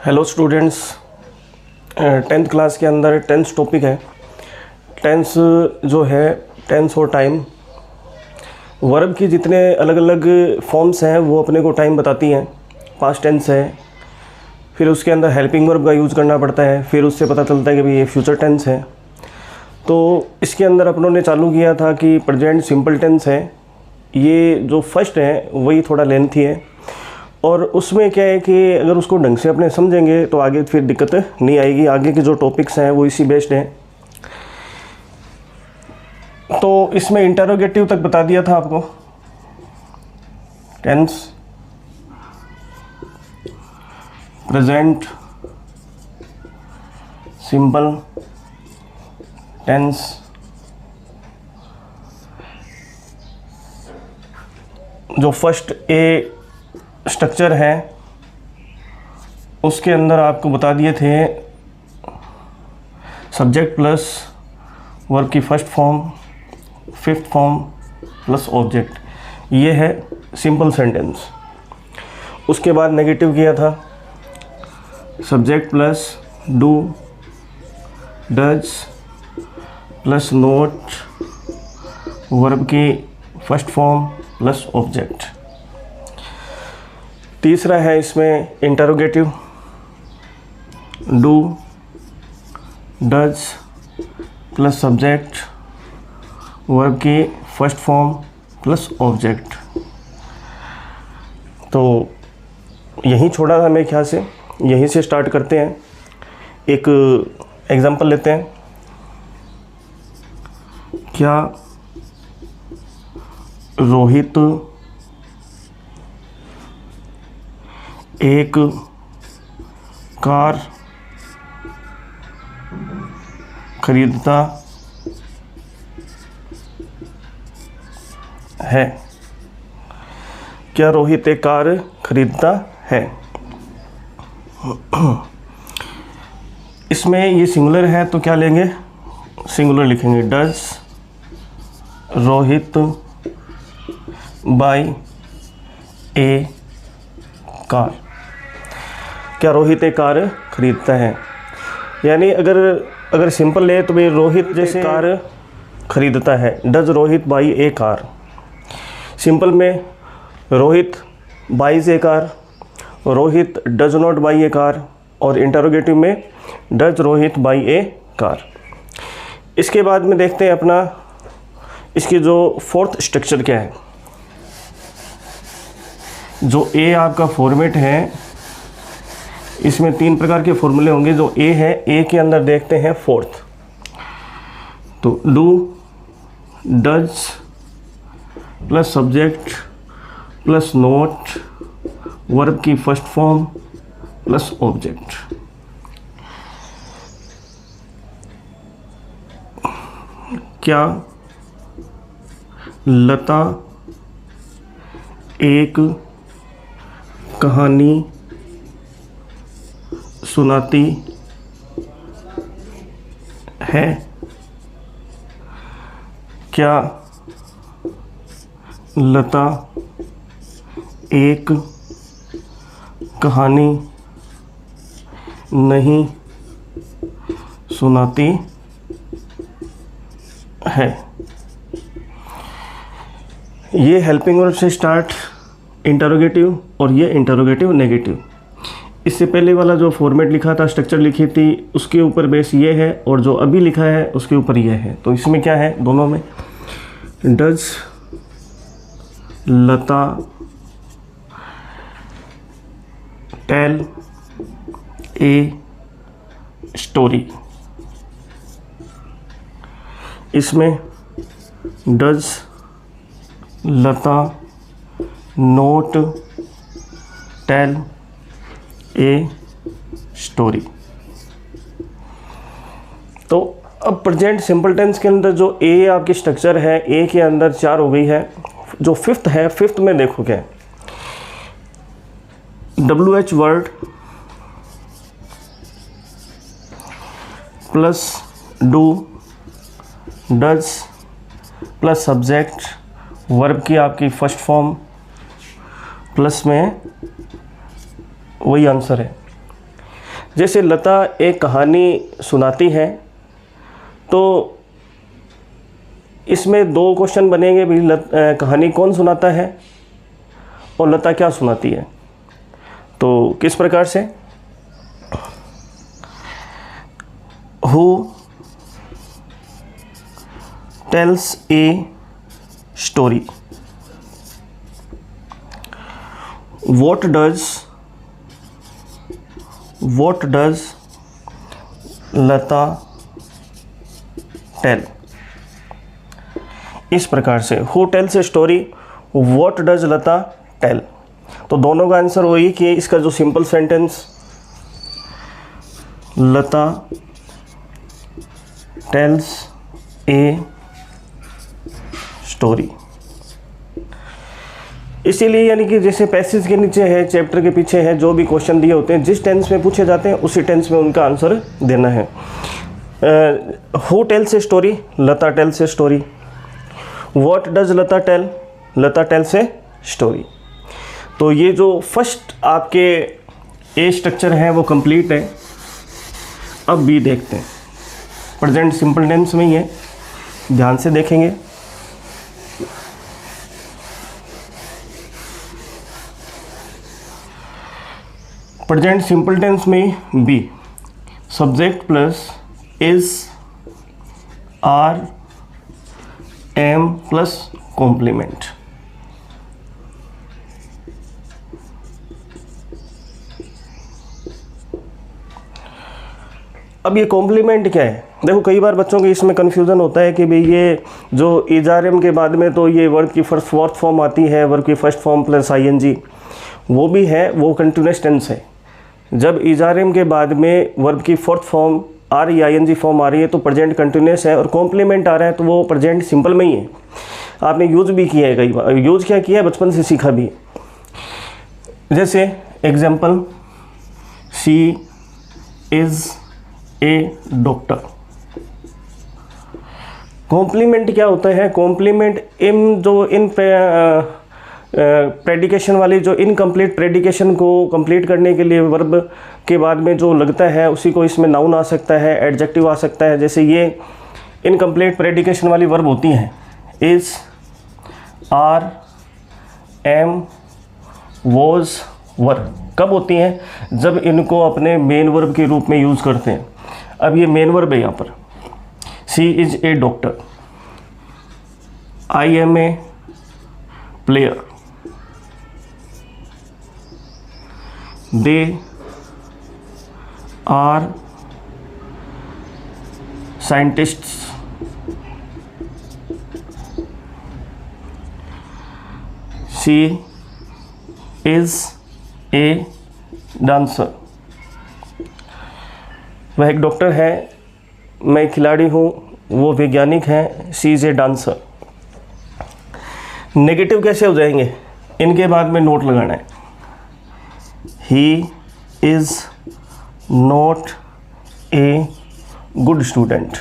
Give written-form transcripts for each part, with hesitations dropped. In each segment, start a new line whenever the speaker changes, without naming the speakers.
Hello students, 10th class के अंदर tense topic है। टेंस जो है, टेंस और टाइम, वर्ब की जितने अलग अलग फॉर्म्स हैं वो अपने को टाइम बताती हैं। पास्ट टेंस है, फिर उसके अंदर हेल्पिंग वर्ब का यूज़ करना पड़ता है, फिर उससे पता चलता है कि भाई ये फ्यूचर टेंस है। तो इसके अंदर अपनों ने चालू किया था कि प्रेजेंट सिंपल टेंस है। ये जो फर्स्ट है वही थोड़ा लेंथी है, और उसमें क्या है कि अगर उसको ढंग से अपने समझेंगे तो आगे फिर दिक्कत नहीं आएगी। आगे के जो टॉपिक्स हैं वो इसी बेस्ड हैं। तो इसमें इंटरोगेटिव तक बता दिया था आपको। टेंस प्रेजेंट सिंपल टेंस, जो फर्स्ट ए स्ट्रक्चर है उसके अंदर आपको बता दिए थे सब्जेक्ट प्लस वर्ब की first form, fifth form plus object, ये है सिंपल सेंटेंस। उसके बाद नेगेटिव किया था subject plus do, does plus note, verb की फर्स्ट फॉर्म प्लस ऑब्जेक्ट। तीसरा है इसमें interrogative, do, does plus subject, verb की फर्स्ट फॉर्म प्लस ऑब्जेक्ट। तो यहीं छोड़ा था मेरे ख्याल से, यहीं से स्टार्ट करते हैं। एक एग्जांपल लेते हैं। क्या रोहित एक कार खरीदता है? क्या रोहित एक कार खरीदता है? इसमें ये सिंगुलर है तो क्या लेंगे? सिंगुलर लिखेंगे। Does Rohit buy a car? क्या रोहित एक कार खरीदता है? यानी अगर सिंपल ले तो भाई रोहित जैसे कार खरीदता है, does Rohit buy a car. Simple में Rohit buys a car, Rohit does not buy a car, और इंटरोगेटिव में does Rohit buy a car. इसके बाद में देखते हैं अपना इसकी जो फोर्थ स्ट्रक्चर क्या है। जो ए आपका फॉर्मेट है, इसमें तीन प्रकार के फॉर्मूले होंगे। जो ए है, ए के अंदर देखते हैं फोर्थ। तो do, does plus subject plus note, verb की फर्स्ट फॉर्म प्लस ऑब्जेक्ट। क्या लता एक कहानी सुनाती है? क्या लता एक कहानी नहीं सुनाती है? ये हेल्पिंग वर्ब से स्टार्ट इंटरोगेटिव, और ये इंटरोगेटिव नेगेटिव। इससे पहले वाला जो फॉर्मेट लिखा था, स्ट्रक्चर लिखी थी, उसके ऊपर बेस ये है, और जो अभी लिखा है उसके ऊपर ये है। तो इसमें क्या है दोनों में? Does Lata tell a story? इसमें does Lata not tell a story? तो अब प्रेजेंट सिंपल टेंस के अंदर जो ए आपकी स्ट्रक्चर है, ए के अंदर 4 हो गई है। जो फिफ्थ है, फिफ्थ में देखो क्या है? WH word plus do, does plus subject, verb की आपकी फर्स्ट फॉर्म प्लस में वही आंसर है। जैसे लता एक कहानी सुनाती है, तो इसमें दो क्वेश्चन बनेंगे भी, कहानी कौन सुनाता है और लता क्या सुनाती है। तो किस प्रकार से, who tells a story, what does Lata tell. इस प्रकार से who tells a story, what does Lata tell. तो दोनों का आंसर वही कि इसका जो simple sentence, Lata tells a story. इसीलिए यानी कि जैसे पैसेज के नीचे है, चैप्टर के पीछे है, जो भी क्वेश्चन दिए होते हैं जिस टेंस में पूछे जाते हैं उसी टेंस में उनका आंसर देना है। Who tells a story, Lata tells a story. What does Lata tell, Lata tells a story. तो ये जो फर्स्ट आपके ए स्ट्रक्चर है वो कंप्लीट है। अब बी देखते हैं, प्रेजेंट सिंपल टेंस में ही है, ध्यान से देखेंगे। प्रेजेंट सिंपल टेंस में be, subject plus is, are, am plus complement. अब ये कॉम्प्लीमेंट क्या है? देखो कई बार बच्चों के इसमें कन्फ्यूज़न होता है कि भाई ये जो इजारम के बाद में तो ये वर्ब की फोर्थ फॉर्म आती है, वर्ब की फर्स्ट फॉर्म प्लस आईएनजी, वो भी है, वो कंटिन्यूस टेंस है। जब इजारम के बाद में वर्ब की फोर्थ फॉर्म आर या आईएनजी फॉर्म आ रही है तो प्रेजेंट कंटिन्यूस है, और कॉम्प्लीमेंट आ रहा है तो वो प्रेजेंट सिंपल में ही है। आपने यूज़ भी किया है कई बार, यूज़ क्या किया है, बचपन से सीखा भी है। जैसे example, she is a doctor. Complement क्या होता है? कॉम्प्लीमेंट इन प्रेडिकेशन वाली जो इनकम्प्लीट प्रेडिकेशन को कंप्लीट करने के लिए वर्ब के बाद में जो लगता है उसी को इसमें नाउन आ सकता है, एडजेक्टिव आ सकता है। जैसे ये इनकम्प्लीट प्रेडिकेशन वाली वर्ब होती हैं, इज़, आर, एम, वॉज, वर। कब होती हैं? जब इनको अपने मेन वर्ब के रूप में यूज़ करते हैं। अब ये मेन वर्ब है यहाँ पर, she is a doctor, I am a player, they are scientists, she is a dancer। वह एक डॉक्टर है, मैं खिलाड़ी हूँ, वो वैज्ञानिक हैं, she is a dancer. Negative कैसे हो जाएंगे? इनके बाद में नोट लगाना है, he is not a good student,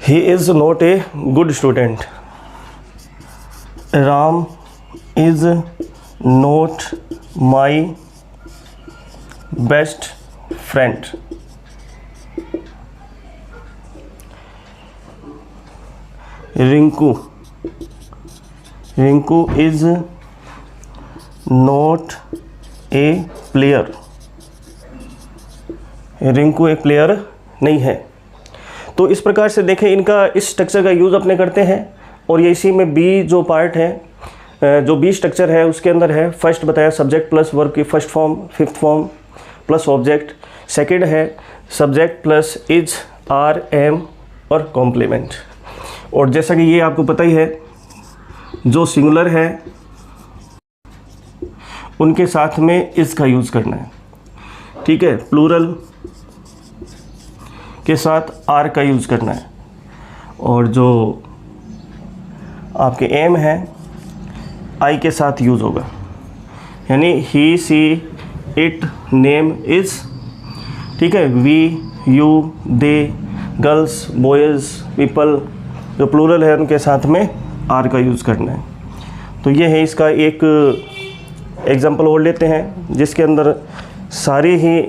he is not a good student, Ram is not my best friend, Rinku is not a player, Rinku एक प्लेयर नहीं है। तो इस प्रकार से देखें, इनका इस स्ट्रक्चर का यूज़ अपने करते हैं। और ये इसी में बी जो पार्ट है, जो बी स्ट्रक्चर है उसके अंदर है, फर्स्ट बताया सब्जेक्ट प्लस वर्ब की first form, fifth form plus object. Second है subject plus is, are, am और कॉम्प्लीमेंट। और जैसा कि ये आपको पता ही है, जो सिंगुलर है उनके साथ में इस का यूज़ करना है, ठीक है। प्लूरल के साथ आर का यूज़ करना है। और जो आपके एम है आई के साथ यूज़ होगा, यानी he, she, it, name, is, ठीक है। We, you, they, girls, boys, people, जो प्लूरल है उनके साथ में आर का यूज़ करना है। तो ये है इसका एक एग्जाम्पल और लेते हैं जिसके अंदर सारी ही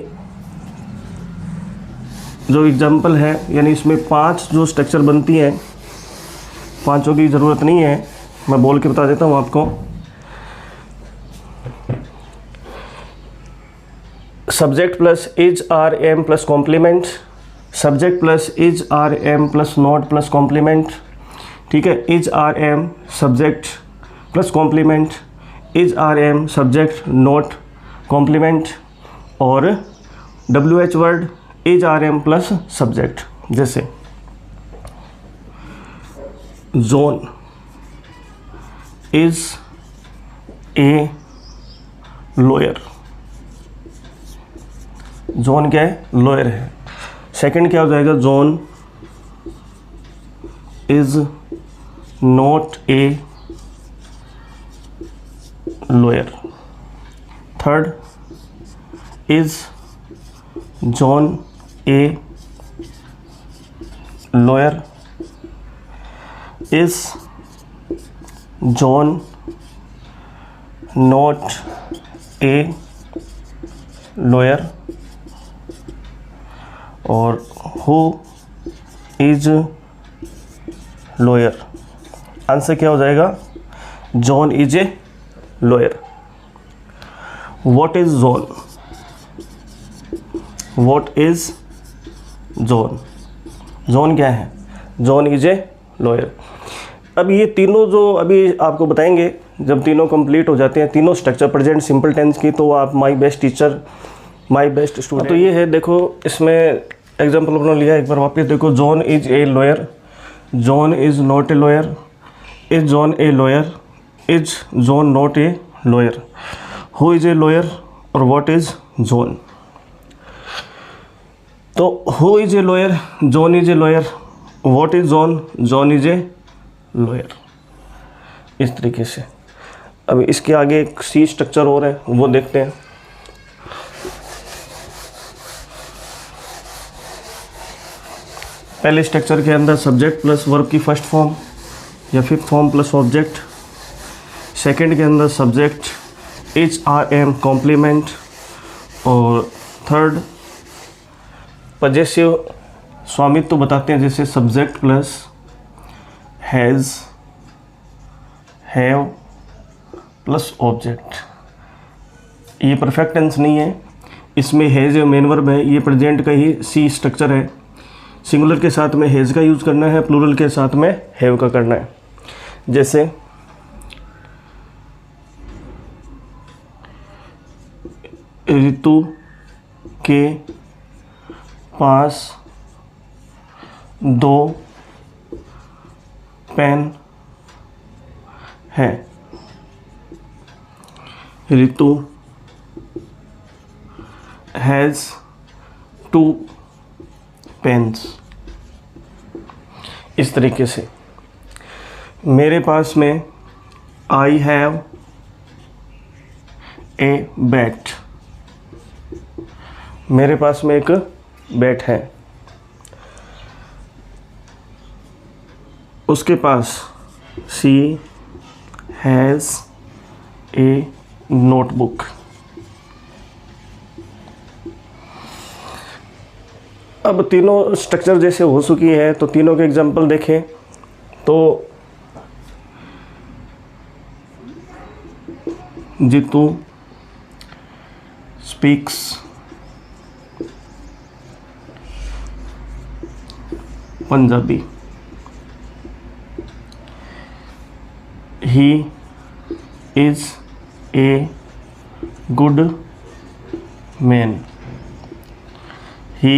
जो एग्जाम्पल है, यानी इसमें 5 जो स्ट्रक्चर बनती हैं, 5 की ज़रूरत नहीं है, मैं बोल के बता देता हूँ आपको। Subject plus is are am plus complement, subject plus is are am plus not plus complement, ठीक है। Is are am subject plus complement, is are am subject not complement, और WH word is are am plus subject. जैसे John is a lawyer, John क्या है? Lawyer है। Second क्या हो जाएगा? John is not a lawyer. Third is John a lawyer, is John not a lawyer, और who is lawyer. Answer क्या हो जाएगा? John is a lawyer. What is John? What is John? John क्या है? John is a lawyer. अब ये तीनों जो अभी आपको बताएंगे, जब तीनों कंप्लीट हो जाते हैं, तीनों स्ट्रक्चर प्रेजेंट सिंपल टेंस की, तो आप my best teacher, my best student. तो ये है, देखो इसमें एग्जाम्पल अपना लिया, एक बार वापस देखो। John is a lawyer, John is not a lawyer, is John a lawyer, is John not a lawyer, who is a lawyer, और व्हाट इज जॉन। तो who is a lawyer? John is a lawyer. What is John? John is a lawyer. इस तरीके से। अब इसके आगे एक सी structure और है, वो देखते हैं। पहले स्ट्रक्चर के अंदर सब्जेक्ट प्लस वर्ब की फर्स्ट फॉर्म या fifth form plus object. Second के अंदर subject is are am complement, और थर्ड पजेसिव स्वामित्व तो बताते हैं, जैसे subject plus has, have plus object. ये परफेक्ट टेंस नहीं है, इसमें हैज़ मेन वर्ब है, ये प्रेजेंट का ही सी स्ट्रक्चर है। सिंगुलर के साथ में हैज़ का यूज़ करना है, प्लूरल के साथ में हैव का करना है। जैसे ऋतु के पास 2 पेन है। ऋतु हैज़ 2 पेन्स। इस तरीके से मेरे पास में आई हैव ए बैट, मेरे पास में एक बैट है। उसके पास शी हैज़ ए नोटबुक। अब तीनों स्ट्रक्चर जैसे हो चुकी है, तो तीनों के एग्जांपल देखें तो Jeetu speaks Punjabi, he is a good man, he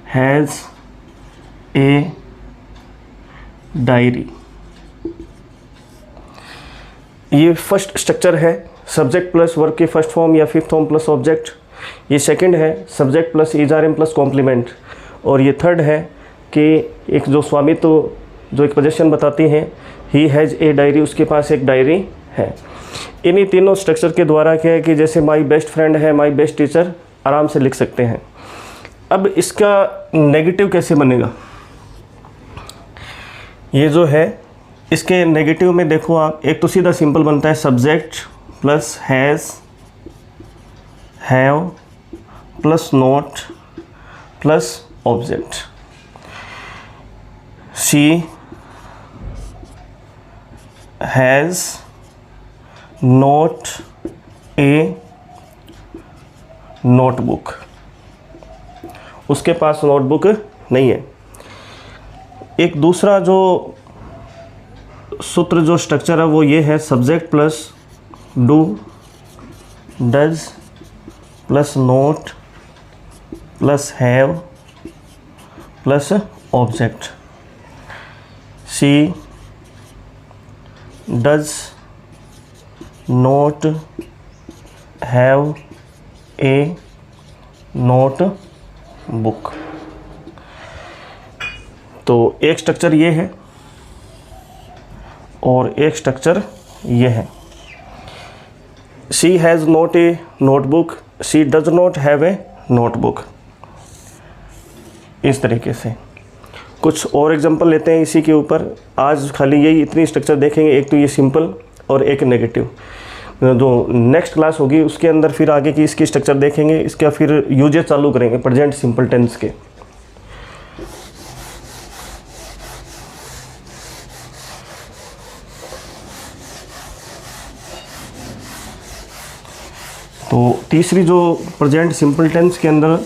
has a diary। ये फर्स्ट स्ट्रक्चर है, सब्जेक्ट प्लस वर्ब की फर्स्ट फॉर्म या फिफ्थ फॉर्म प्लस ऑब्जेक्ट। ये सेकंड है, subject plus is are am plus complement. और ये थर्ड है कि एक जो स्वामित्व तो जो एक पोजीशन बताती हैं, ही हैज़ ए डायरी, उसके पास एक डायरी है। इन्हीं तीनों स्ट्रक्चर के द्वारा क्या है कि जैसे माई बेस्ट फ्रेंड है, माई बेस्ट टीचर आराम से लिख सकते हैं। अब इसका नेगेटिव कैसे बनेगा? ये जो है इसके नेगेटिव में देखो आप, एक तो सीधा सिंपल बनता है subject plus has, have plus not plus object. She has not a notebook, उसके पास नोटबुक नहीं है। एक दूसरा जो सूत्र जो स्ट्रक्चर है वो ये है, subject plus do, does plus note plus have plus object. She does note have a note book. तो एक स्ट्रक्चर ये है और एक स्ट्रक्चर ये है। She has not a notebook, she does not have a notebook. इस तरीके से कुछ और एग्जांपल लेते हैं इसी के ऊपर। आज खाली यही इतनी स्ट्रक्चर देखेंगे, एक तो ये सिंपल और एक नेगेटिव। जो नेक्स्ट क्लास होगी उसके अंदर फिर आगे की इसकी स्ट्रक्चर देखेंगे, इसका फिर यूजेस चालू करेंगे प्रेजेंट सिंपल टेंस के। तो तीसरी जो प्रेजेंट सिंपल टेंस के अंदर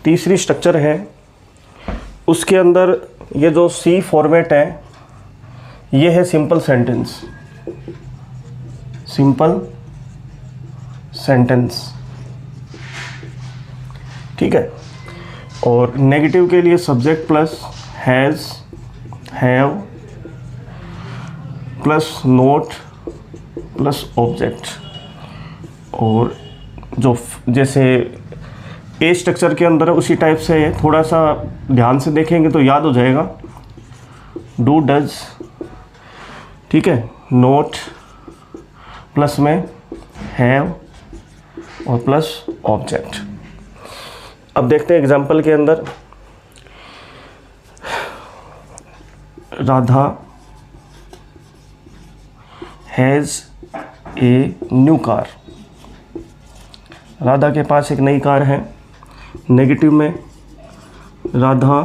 तीसरी स्ट्रक्चर है, उसके अंदर ये जो सी फॉर्मेट है ये है सिंपल सेंटेंस, सिंपल सेंटेंस, ठीक है। और नेगेटिव के लिए subject plus has, have plus note plus object. और जो जैसे ए स्ट्रक्चर के अंदर उसी टाइप से है, थोड़ा सा ध्यान से देखेंगे तो याद हो जाएगा। डू, डज, ठीक है, नोट प्लस में हैव और प्लस ऑब्जेक्ट। अब देखते हैं एग्जाम्पल के अंदर। Radha has a new car, Radha के पास एक नई कार है। नेगेटिव में Radha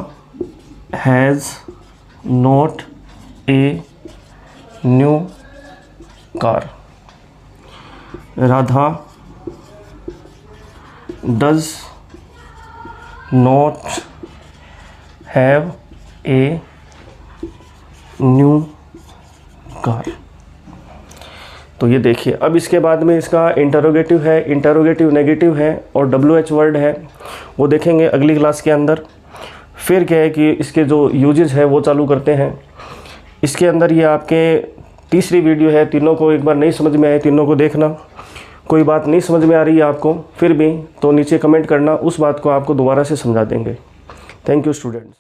has not a new car, Radha does not have a new car. तो ये देखिए, अब इसके बाद में इसका इंटरोगेटिव है, इंटरोगेटिव नेगेटिव है और WH वर्ड है, वो देखेंगे अगली क्लास के अंदर। फिर क्या है कि इसके जो यूजेस है वो चालू करते हैं। इसके अंदर ये आपके तीसरी वीडियो है, तीनों को एक बार नहीं समझ में आए तीनों को देखना। कोई बात नहीं समझ में आ रही है आपको फिर भी तो नीचे कमेंट करना, उस बात को आपको दोबारा से समझा देंगे। Thank you students.